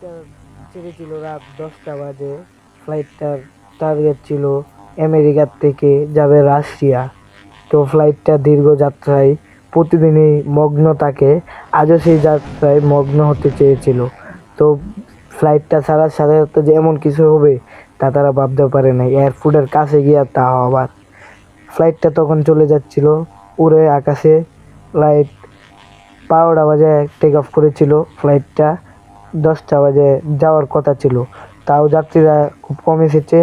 ফ্লাইটটা ছেড়েছিল রাত 10টা বাজে। ফ্লাইটটার টার্গেট ছিল আমেরিকার থেকে যাবে রাশিয়া। তো ফ্লাইটটা দীর্ঘ যাত্রায় প্রতিদিনই মগ্ন থাকে। আজও সেই যাত্রায় মগ্ন হতে চেয়েছিল। তো ফ্লাইটটা ছাড়ার সাথে সাথে যে এমন কিছু হবে তা তারা ভাবতেও পারে নাই। এয়ারপোর্টের কাছে গিয়ে তাও আবার ফ্লাইটটা তখন চলে যাচ্ছিল উড়ে আকাশে। ফ্লাইট 12টা বাজে টেক অফ করেছিল। ফ্লাইটটা 10টা বাজে যাওয়ার কথা ছিল, তাও যাত্রীরা খুব কম এসেছে।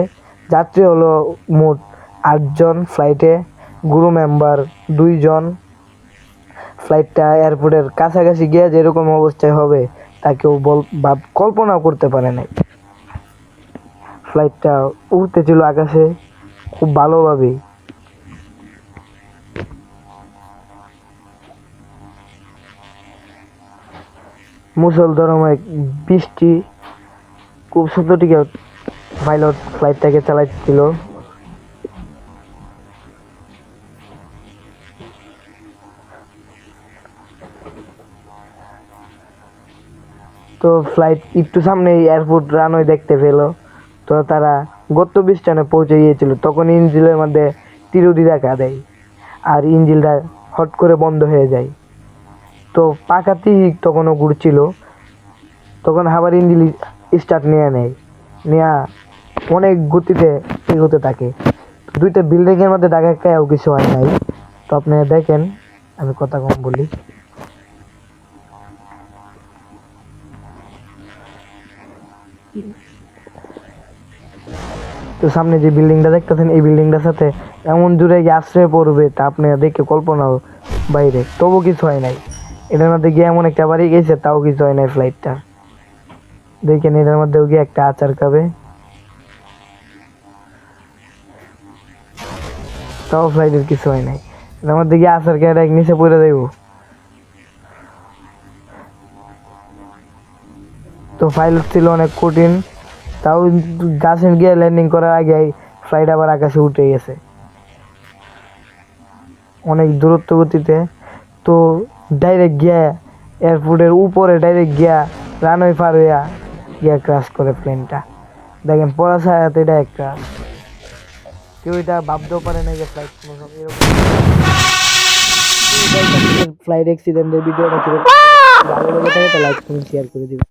যাত্রী হলো মোট 8 জন ফ্লাইটে, ক্রু মেম্বার 2 জন। ফ্লাইটটা এয়ারপোর্টের কাছাকাছি গিয়ে যেরকম অবস্থায় হবে তা কেউ কল্পনাও করতে পারে নাই। ফ্লাইটটা উড়তেছিল আকাশে খুব ভালোভাবেই। মুষলধারাময় বৃষ্টি, খুব সুন্দরটিকে পাইলট ফ্লাইটটাকে চালাচ্ছিল। তো ফ্লাইট একটু সামনে এয়ারপোর্ট রানওয়ে দেখতে পেল। তো তারা গন্তব্যস্থানে পৌঁছে গিয়েছিল। তখন ইঞ্জিনের মধ্যে ত্রিরুটি দেখা দেয় আর ইঞ্জিনটা হট করে বন্ধ হয়ে যায়। তো পাখাটি তখনও ঘুরছিল। তখন আবার ইঞ্জিন স্টার্ট নিয়ে নেয়, নেওয়া অনেক গতিতে এগোতে থাকে। দুইটা বিল্ডিংয়ের মধ্যে ধাক্কা খেয়েও কিছু হয় নাই। তো আপনারা দেখেন, আমি কথা কম বলি। তো সামনে যে বিল্ডিংটা দেখতেছেন, এই বিল্ডিংটার সাথে এমন জোরে গিয়ে আশ্রয় পড়বে তা আপনারা দেখে কল্পনাও বাইরে। তবু কিছু হয় নাই। এটার মধ্যে গিয়ে এমন একটা বাড়ি গেছে, তাও কিছু হয় নাই ফ্লাইটটা। দেখেন এটার মধ্যেও গিয়ে একটা আচার খাবে, তাও ফ্লাইটের কিছু হয় নাই। এটার মধ্যে গিয়ে আচার খেয়ে ডাইরেক্ট নিচে পড়ে যাইব। তো পাইলট ছিল অনেক কঠিন, তাও গাছে গিয়ে ল্যান্ডিং করার আগে ফ্লাইট আবার আকাশে উঠে গেছে অনেক দূরত্ব গতিতে। তো ডাইরেক্ট গিয়া এয়ারপোর্টের উপরে ডাইরেক্ট গিয়া রানওয়ে পার হইয়া গিয়া ক্রাশ করে প্লেনটা। দেখেন পড়াশায়াতে এটা একটা কেউ এটা ভাবতেও পারে না যে ফ্লাইট কোনো এরকম। ফ্লাইট অ্যাক্সিডেন্টের ভিডিওটা কিরকম ভালো লেগে থাকে তা লাইক করুন, শেয়ার করে দিবেন।